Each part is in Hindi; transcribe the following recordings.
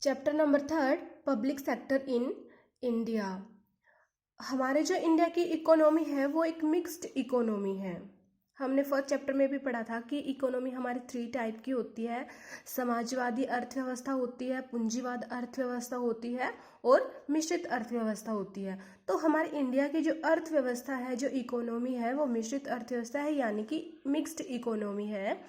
Chapter number 3, public sector in India. हमारे जो इंडिया की इकोनॉमी है वो एक मिक्स्ड इकोनॉमी है। हमने फर्स्ट चैप्टर में भी पढ़ा था कि इकोनॉमी हमारी 3 टाइप की होती है। समाजवादी अर्थव्यवस्था होती है, पूंजीवाद अर्थव्यवस्था होती है और मिश्रित अर्थव्यवस्था होती है। तो हमारे इंडिया की जो अर्थव्यवस्था है, जो इकोनॉमी है, वो मिश्रित अर्थव्यवस्था है, यानी कि मिक्स्ड इकोनॉमी है।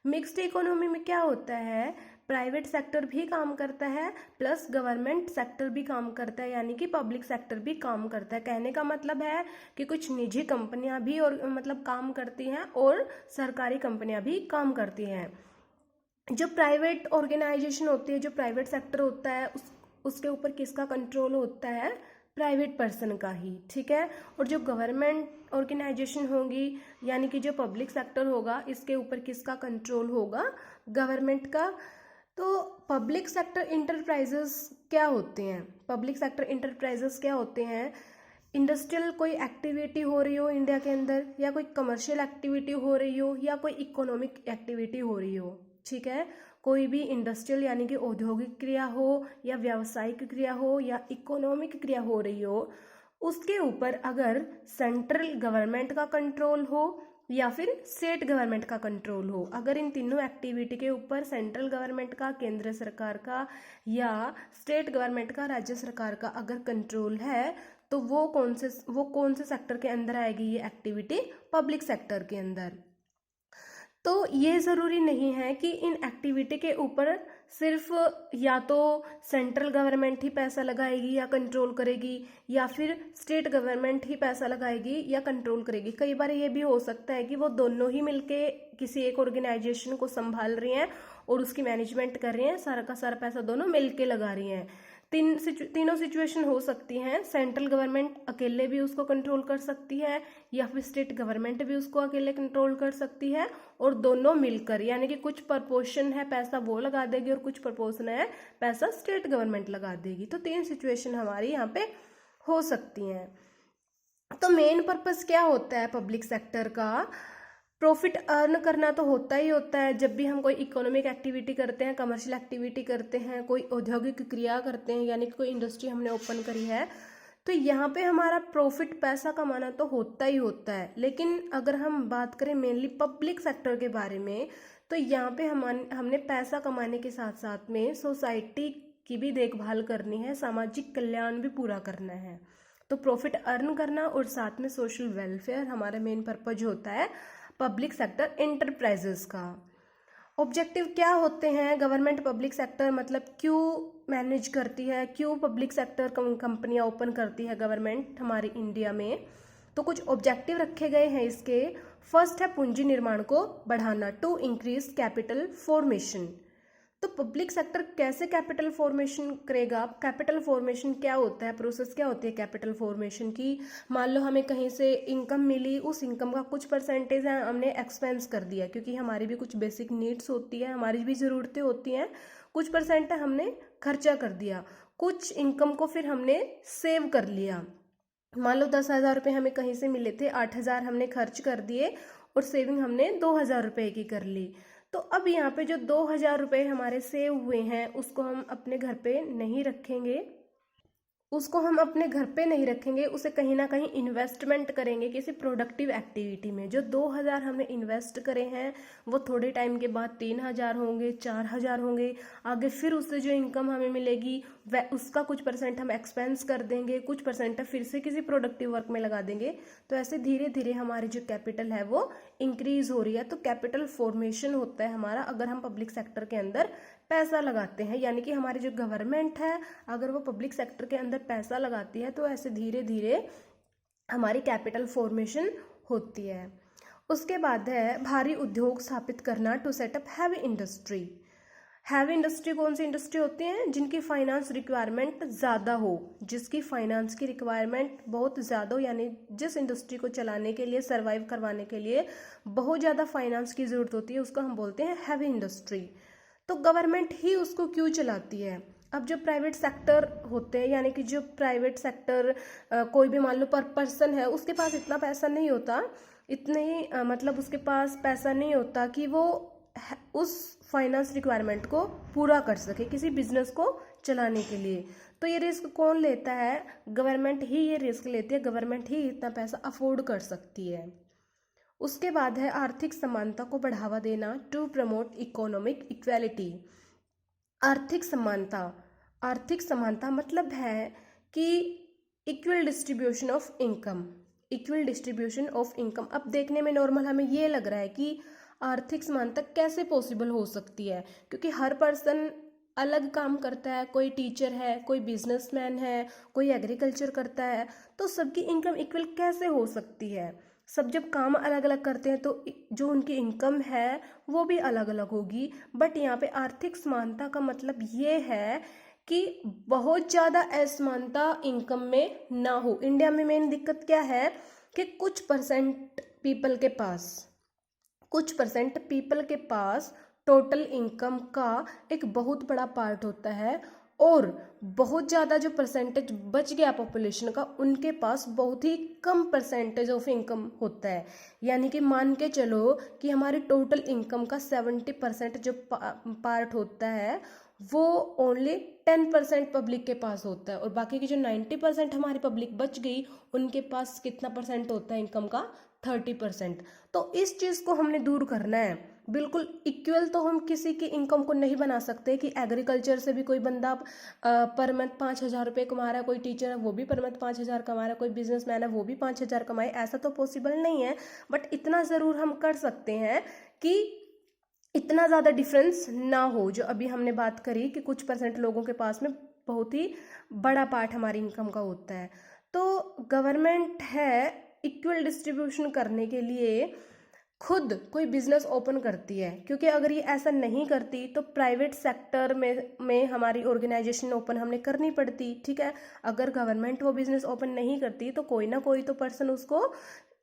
मिक्स्ड इकोनॉमी में क्या होता है, प्राइवेट सेक्टर भी काम करता है प्लस गवर्नमेंट सेक्टर भी काम करता है, यानी कि पब्लिक सेक्टर भी काम करता है। कहने का मतलब है कि कुछ निजी कंपनियां भी और मतलब काम करती हैं और सरकारी कंपनियां भी काम करती हैं। जो प्राइवेट ऑर्गेनाइजेशन होती है, जो प्राइवेट सेक्टर होता है, उसके ऊपर किसका कंट्रोल होता है, प्राइवेट पर्सन का ही, ठीक है। और जो गवर्नमेंट ऑर्गेनाइजेशन होगी, यानी कि जो पब्लिक सेक्टर होगा, इसके ऊपर किसका कंट्रोल होगा, गवर्नमेंट का। तो पब्लिक सेक्टर इंटरप्राइजेस क्या होते हैं, पब्लिक सेक्टर इंटरप्राइजेस क्या होते हैं, इंडस्ट्रियल कोई एक्टिविटी हो रही हो इंडिया के अंदर, या कोई कमर्शियल एक्टिविटी हो रही हो, या कोई इकोनॉमिक एक्टिविटी हो रही हो, ठीक है। कोई भी इंडस्ट्रियल यानी कि औद्योगिक क्रिया हो, या व्यावसायिक क्रिया हो, या इकोनॉमिक क्रिया हो रही हो, उसके ऊपर अगर सेंट्रल गवर्नमेंट का कंट्रोल हो या फिर स्टेट गवर्नमेंट का कंट्रोल हो, अगर इन तीनों एक्टिविटी के ऊपर सेंट्रल गवर्नमेंट का, केंद्र सरकार का, या स्टेट गवर्नमेंट का, राज्य सरकार का अगर कंट्रोल है, तो वो कौन से सेक्टर के अंदर आएगी ये एक्टिविटी, पब्लिक सेक्टर के अंदर। तो ये ज़रूरी नहीं है कि इन एक्टिविटी के ऊपर सिर्फ या तो सेंट्रल गवर्नमेंट ही पैसा लगाएगी या कंट्रोल करेगी, या फिर स्टेट गवर्नमेंट ही पैसा लगाएगी या कंट्रोल करेगी। कई बार ये भी हो सकता है कि वो दोनों ही मिलके किसी एक ऑर्गेनाइजेशन को संभाल रही हैं और उसकी मैनेजमेंट कर रही हैं, सारा का सारा पैसा दोनों मिलके लगा रही हैं। तीनों सिचुएशन हो सकती हैं। सेंट्रल गवर्नमेंट अकेले भी उसको कंट्रोल कर सकती है, या फिर स्टेट गवर्नमेंट भी उसको अकेले कंट्रोल कर सकती है, और दोनों मिलकर, यानी कि कुछ प्रपोर्शन है पैसा वो लगा देगी और कुछ प्रपोर्शन है पैसा स्टेट गवर्नमेंट लगा देगी। तो 3 सिचुएशन हमारी यहाँ पे हो सकती हैं। तो मेन पर्पस क्या होता है पब्लिक सेक्टर का, प्रॉफिट अर्न करना तो होता ही होता है। जब भी हम कोई इकोनॉमिक एक्टिविटी करते हैं, कमर्शियल एक्टिविटी करते हैं, कोई औद्योगिक क्रिया करते हैं, यानी कि कोई इंडस्ट्री हमने ओपन करी है, तो यहाँ पे हमारा प्रॉफिट पैसा कमाना तो होता ही होता है। लेकिन अगर हम बात करें मेनली पब्लिक सेक्टर के बारे में, तो यहाँ पे हमने पैसा कमाने के साथ साथ में सोसाइटी की भी देखभाल करनी है, सामाजिक कल्याण भी पूरा करना है। तो प्रॉफिट अर्न करना और साथ में सोशल वेलफेयर हमारा मेन पर्पज होता है पब्लिक सेक्टर एंटरप्राइजेस का। ऑब्जेक्टिव क्या होते हैं, गवर्नमेंट पब्लिक सेक्टर मतलब क्यों मैनेज करती है, क्यों पब्लिक सेक्टर कंपनियां ओपन करती है गवर्नमेंट हमारे इंडिया में। तो कुछ ऑब्जेक्टिव रखे गए हैं इसके। फर्स्ट है पूंजी निर्माण को बढ़ाना, टू इंक्रीज कैपिटल फॉर्मेशन। तो पब्लिक सेक्टर कैसे कैपिटल फॉर्मेशन करेगा, कैपिटल फॉर्मेशन क्या होता है, प्रोसेस क्या होती है कैपिटल फॉर्मेशन की। मान लो हमें कहीं से इनकम मिली, उस इनकम का कुछ परसेंटेज है हमने एक्सपेंस कर दिया, क्योंकि हमारी भी कुछ बेसिक नीड्स होती है, हमारी भी ज़रूरतें होती हैं, कुछ परसेंट हमने खर्चा कर दिया, कुछ इनकम को फिर हमने सेव कर लिया। मान लो 10,000 रुपये हमें कहीं से मिले थे, 8,000 हमने खर्च कर दिए और सेविंग हमने 2,000 रुपये की कर ली। तो अब यहाँ पे जो 2,000 रुपये हमारे सेव हुए हैं उसको हम अपने घर पे नहीं रखेंगे, उसे कहीं ना कहीं इन्वेस्टमेंट करेंगे किसी प्रोडक्टिव एक्टिविटी में। जो 2,000 हमने इन्वेस्ट करे हैं वो थोड़े टाइम के बाद 3,000 होंगे, 4,000 होंगे, आगे फिर उससे जो इनकम हमें मिलेगी वह उसका कुछ परसेंट हम एक्सपेंस कर देंगे, कुछ परसेंट फिर से किसी प्रोडक्टिव वर्क में लगा देंगे। तो ऐसे धीरे धीरे हमारी जो कैपिटल है वो इंक्रीज हो रही है। तो कैपिटल फॉर्मेशन होता है हमारा अगर हम पब्लिक सेक्टर के अंदर पैसा लगाते हैं, यानी कि हमारी जो गवर्नमेंट है अगर वो पब्लिक सेक्टर के अंदर पैसा लगाती है तो ऐसे धीरे धीरे हमारी कैपिटल फॉर्मेशन होती है। उसके बाद है भारी उद्योग स्थापित करना, to set up heavy industry. Heavy industry कौन सी इंडस्ट्री होती है, जिनकी फाइनेंस रिक्वायरमेंट ज़्यादा हो, जिसकी फाइनेंस की रिक्वायरमेंट बहुत ज़्यादा हो, यानी जिस इंडस्ट्री को चलाने के लिए, सर्वाइव करवाने के लिए बहुत ज़्यादा फाइनेंस की ज़रूरत होती है, उसको हम बोलते हैं हैवी इंडस्ट्री। तो गवर्नमेंट ही उसको क्यों चलाती है। अब जो प्राइवेट सेक्टर होते हैं, यानी कि जो प्राइवेट सेक्टर कोई भी मान लो पर पर्सन है, उसके पास इतना पैसा नहीं होता, मतलब उसके पास पैसा नहीं होता कि वो उस फाइनेंस रिक्वायरमेंट को पूरा कर सके किसी बिजनेस को चलाने के लिए। तो ये रिस्क कौन लेता है? गवर्नमेंट ही ये रिस्क लेती है, गवर्नमेंट ही इतना पैसा अफोर्ड कर सकती है। उसके बाद है आर्थिक समानता को बढ़ावा देना, टू प्रमोट इकोनॉमिक इक्वालिटी। आर्थिक समानता, आर्थिक समानता मतलब है कि equal distribution of income, equal distribution of income. अब देखने में नॉर्मल हमें ये लग रहा है कि आर्थिक समानता कैसे पॉसिबल हो सकती है, क्योंकि हर पर्सन अलग काम करता है, कोई टीचर है, कोई बिजनेसमैन है, कोई एग्रीकल्चर करता है, तो सबकी इनकम इक्वल कैसे हो सकती है? सब जब काम अलग अलग करते हैं तो जो उनकी इनकम है वो भी अलग अलग होगी। बट यहाँ पे आर्थिक समानता का मतलब ये है कि बहुत ज़्यादा असमानता इनकम में ना हो। इंडिया में मेन दिक्कत क्या है कि कुछ परसेंट पीपल के पास टोटल इनकम का एक बहुत बड़ा पार्ट होता है, और बहुत ज़्यादा जो परसेंटेज बच गया पॉपुलेशन का, उनके पास बहुत ही कम परसेंटेज ऑफ इनकम होता है। यानी कि मान के चलो कि हमारी टोटल इनकम का 70% जो पार्ट होता है वो ओनली 10% पब्लिक के पास होता है, और बाकी की जो 90% हमारी पब्लिक बच गई उनके पास कितना परसेंट होता है इनकम का? 30%। तो इस चीज़ को हमने दूर करना है। बिल्कुल इक्वल तो हम किसी की इनकम को नहीं बना सकते कि एग्रीकल्चर से भी कोई बंदा पर मंथ 5,000 रुपये कमा रहा है, कोई टीचर है वो भी पर मंथ 5,000 कमा रहा है, कोई बिजनेसमैन है वो भी 5,000 कमाए, ऐसा तो पॉसिबल नहीं है। बट इतना ज़रूर हम कर सकते हैं कि इतना ज़्यादा डिफरेंस ना हो। जो अभी हमने बात करी कि कुछ परसेंट लोगों के पास में बहुत ही बड़ा पार्ट हमारी इनकम का होता है। तो गवर्नमेंट है इक्वल डिस्ट्रीब्यूशन करने के लिए खुद कोई बिजनेस ओपन करती है, क्योंकि अगर ये ऐसा नहीं करती तो प्राइवेट सेक्टर में हमारी ऑर्गेनाइजेशन ओपन हमने करनी पड़ती। ठीक है, अगर गवर्नमेंट वो बिजनेस ओपन नहीं करती तो कोई ना कोई तो पर्सन उसको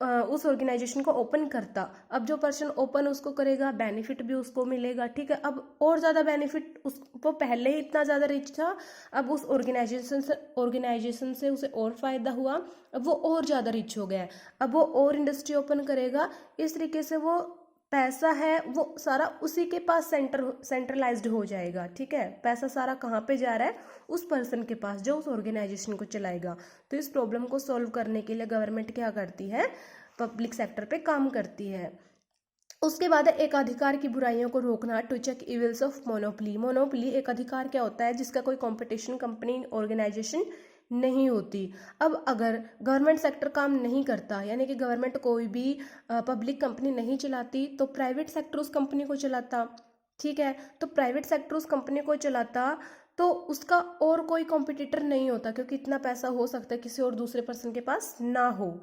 उस ऑर्गेनाइजेशन को ओपन करता। अब जो पर्सन ओपन उसको करेगा बेनिफिट भी उसको मिलेगा। ठीक है, अब और ज़्यादा बेनिफिट वो पहले ही इतना ज़्यादा रिच था, अब उस ऑर्गेनाइजेशन से उसे और फायदा हुआ, अब वो और ज़्यादा रिच हो गया है, अब वो और इंडस्ट्री ओपन करेगा। इस तरीके से वो पैसा है वो सारा उसी के पास सेंट्रलाइज्ड हो जाएगा। ठीक है, पैसा सारा कहाँ पे जा रहा है? उस पर्सन के पास जो उस ऑर्गेनाइजेशन को चलाएगा। तो इस प्रॉब्लम को सॉल्व करने के लिए गवर्नमेंट क्या करती है? पब्लिक सेक्टर पे काम करती है। उसके बाद है एकाधिकार की बुराइयों को रोकना, to check evils of monopoly. Monopoly एक अधिकार क्या होता है? जिसका कोई कंपटीशन कंपनी ऑर्गेनाइजेशन नहीं होती। अब अगर गवर्नमेंट सेक्टर काम नहीं करता, यानी कि गवर्नमेंट कोई भी पब्लिक कंपनी नहीं चलाती, तो प्राइवेट सेक्टर उस कंपनी को चलाता। ठीक है, तो प्राइवेट सेक्टर उस कंपनी को चलाता तो उसका और कोई कॉम्पिटिटर नहीं होता, क्योंकि इतना पैसा हो सकता है किसी और दूसरे पर्सन के पास ना हो।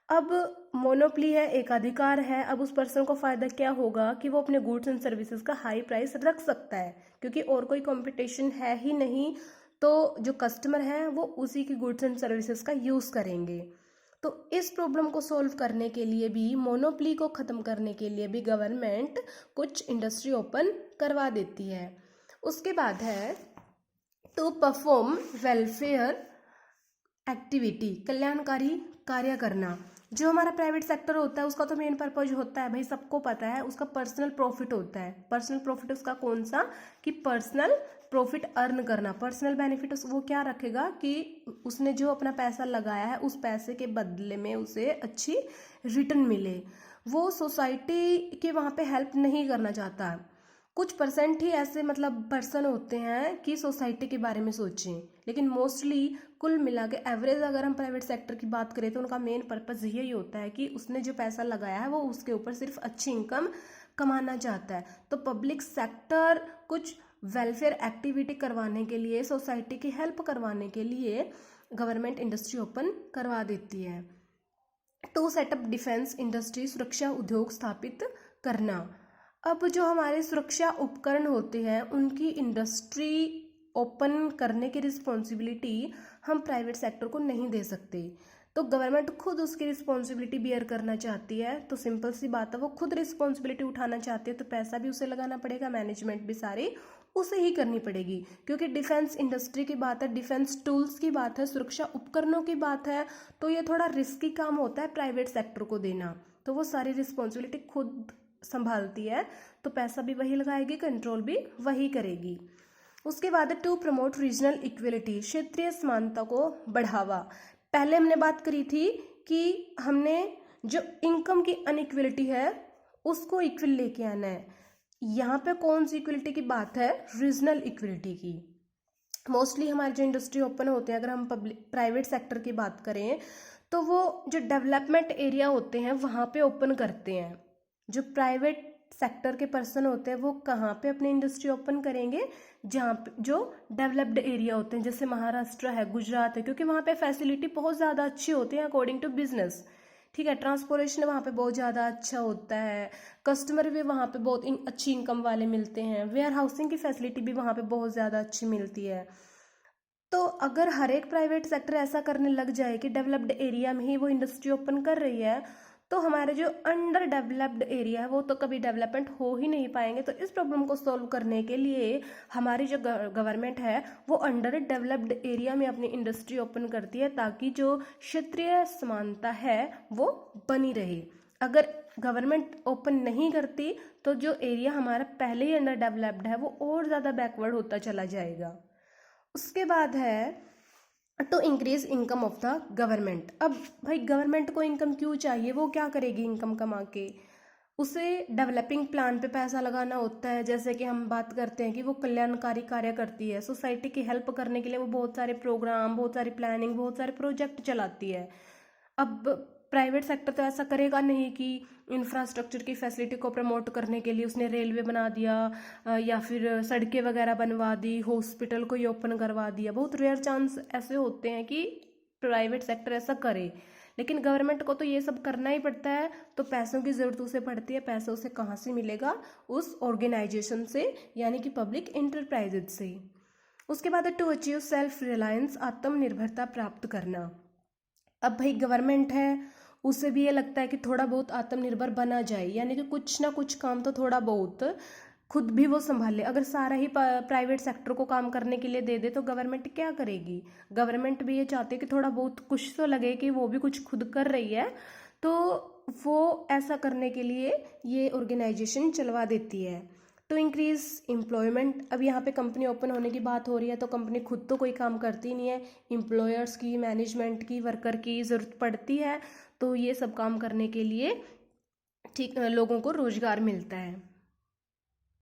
अब मोनोपली है, एकाधिकार है, अब उस पर्सन को फायदा क्या होगा कि वो अपने गुड्स एंड सर्विसेज का हाई प्राइस रख सकता है, क्योंकि और कोई कंपटीशन है ही नहीं। तो जो कस्टमर है वो उसी की गुड्स एंड सर्विसेज का यूज़ करेंगे। तो इस प्रॉब्लम को सॉल्व करने के लिए भी, मोनोपली को ख़त्म करने के लिए भी गवर्नमेंट कुछ इंडस्ट्री ओपन करवा देती है। उसके बाद है टू परफॉर्म वेलफेयर एक्टिविटी, कल्याणकारी कार्य करना। जो हमारा प्राइवेट सेक्टर होता है उसका तो मेन पर्पज होता है, भाई सबको पता है, उसका पर्सनल प्रॉफिट होता है। पर्सनल प्रॉफिट उसका कौन सा? कि पर्सनल प्रॉफिट अर्न करना। पर्सनल बेनिफिट वो क्या रखेगा कि उसने जो अपना पैसा लगाया है उस पैसे के बदले में उसे अच्छी रिटर्न मिले। वो सोसाइटी के वहाँ पे हेल्प नहीं करना चाहता। कुछ परसेंट ही ऐसे मतलब पर्सन होते हैं कि सोसाइटी के बारे में सोचें, लेकिन मोस्टली कुल मिला के एवरेज अगर हम प्राइवेट सेक्टर की बात करें तो उनका मेन पर्पस यही होता है कि उसने जो पैसा लगाया है वो उसके ऊपर सिर्फ अच्छी इनकम कमाना चाहता है। तो पब्लिक सेक्टर कुछ वेलफेयर एक्टिविटी करवाने के लिए, सोसाइटी की हेल्प करवाने के लिए गवर्नमेंट इंडस्ट्री ओपन करवा देती है। टू सेटअप डिफेंस इंडस्ट्री, सुरक्षा उद्योग स्थापित करना। अब जो हमारे सुरक्षा उपकरण होते हैं उनकी इंडस्ट्री ओपन करने की रिस्पॉन्सिबिलिटी हम प्राइवेट सेक्टर को नहीं दे सकते। तो गवर्नमेंट खुद उसकी रिस्पॉन्सिबिलिटी बियर करना चाहती है। तो सिंपल सी बात है, वो खुद रिस्पॉन्सिबिलिटी उठाना चाहती है, तो पैसा भी उसे लगाना पड़ेगा, मैनेजमेंट भी सारी उसे ही करनी पड़ेगी। क्योंकि डिफेंस इंडस्ट्री की बात है, डिफेंस टूल्स की बात है, सुरक्षा उपकरणों की बात है, तो ये थोड़ा रिस्की काम होता है प्राइवेट सेक्टर को देना। तो वो सारी रिस्पॉन्सिबिलिटी खुद संभालती है, तो पैसा भी वही लगाएगी, कंट्रोल भी वही करेगी। उसके बाद टू प्रमोट रीजनल इक्वलिटी, क्षेत्रीय समानता को बढ़ावा। पहले हमने बात करी थी कि हमने जो इनकम की अनइक्वलिटी है उसको इक्वल लेके आना है। यहाँ पे कौन सी इक्वलिटी की बात है? रीजनल इक्वलिटी की। मोस्टली हमारे जो इंडस्ट्री ओपन होते हैं, अगर हम प्राइवेट सेक्टर की बात करें, तो वो जो डेवलपमेंट एरिया होते हैं वहाँ पे ओपन करते हैं। जो प्राइवेट सेक्टर के पर्सन होते हैं वो कहाँ पे अपनी इंडस्ट्री ओपन करेंगे? जहाँ पे जो डेवलप्ड एरिया होते हैं, जैसे महाराष्ट्र है, गुजरात है, क्योंकि वहाँ पे फैसिलिटी बहुत ज़्यादा अच्छी होती है अकॉर्डिंग टू बिजनेस। ठीक है, ट्रांसपोर्टेशन वहाँ पे बहुत ज़्यादा अच्छा होता है, कस्टमर भी वहाँ पे बहुत अच्छी इनकम वाले मिलते हैं, वेयर हाउसिंग की फैसिलिटी भी वहाँ पे बहुत ज़्यादा अच्छी मिलती है। तो अगर हर एक प्राइवेट सेक्टर ऐसा करने लग जाए कि डेवलप्ड एरिया में ही वो इंडस्ट्री ओपन कर रही है, तो हमारे जो अंडर डेवलप्ड एरिया है वो तो कभी डेवलपमेंट हो ही नहीं पाएंगे। तो इस प्रॉब्लम को सॉल्व करने के लिए हमारी जो गवर्नमेंट है वो अंडर डेवलप्ड एरिया में अपनी इंडस्ट्री ओपन करती है, ताकि जो क्षेत्रीय समानता है वो बनी रहे। अगर गवर्नमेंट ओपन नहीं करती तो जो एरिया हमारा पहले ही अंडर डेवलप्ड है वो और ज़्यादा बैकवर्ड होता चला जाएगा। उसके बाद है to increase income of the government. अब भाई गवर्नमेंट को इनकम क्यों चाहिए? वो क्या करेगी इनकम कमा के? उसे डेवलपिंग प्लान पे पैसा लगाना होता है। जैसे कि हम बात करते हैं कि वो कल्याणकारी कार्य करती है, सोसाइटी की हेल्प करने के लिए वो बहुत सारे प्रोग्राम, बहुत सारी प्लानिंग, बहुत सारे प्रोजेक्ट चलाती है। अब प्राइवेट सेक्टर तो ऐसा करेगा नहीं कि इंफ्रास्ट्रक्चर की फैसिलिटी को प्रमोट करने के लिए उसने रेलवे बना दिया या फिर सड़कें वगैरह बनवा दी, हॉस्पिटल को ही ओपन करवा दिया। बहुत रेयर चांस ऐसे होते हैं कि प्राइवेट सेक्टर ऐसा करे, लेकिन गवर्नमेंट को तो ये सब करना ही पड़ता है। तो पैसों की ज़रूरत उसे पड़ती है। पैसा उसे कहाँ से मिलेगा? उस ऑर्गेनाइजेशन से, यानी कि पब्लिक इंटरप्राइजेज से। उसके बाद टू अचीव सेल्फ रिलायंस, आत्मनिर्भरता प्राप्त करना। अब भाई गवर्नमेंट है, उसे भी ये लगता है कि थोड़ा बहुत आत्मनिर्भर बना जाए, यानी कि कुछ ना कुछ काम तो थोड़ा बहुत खुद भी वो संभाले। अगर सारा ही प्राइवेट सेक्टर को काम करने के लिए दे दे तो गवर्नमेंट क्या करेगी? गवर्नमेंट भी ये चाहती है कि थोड़ा बहुत कुछ तो लगे कि वो भी कुछ खुद कर रही है, तो वो ऐसा करने के लिए ये ऑर्गेनाइजेशन चलवा देती है। टू इंक्रीज एम्प्लॉयमेंट, अब यहाँ पे कंपनी ओपन होने की बात हो रही है, तो कंपनी खुद तो कोई काम करती नहीं है, एम्प्लॉयर्स की, मैनेजमेंट की, वर्कर की ज़रूरत पड़ती है। तो ये सब काम करने के लिए ठीक लोगों को रोजगार मिलता है।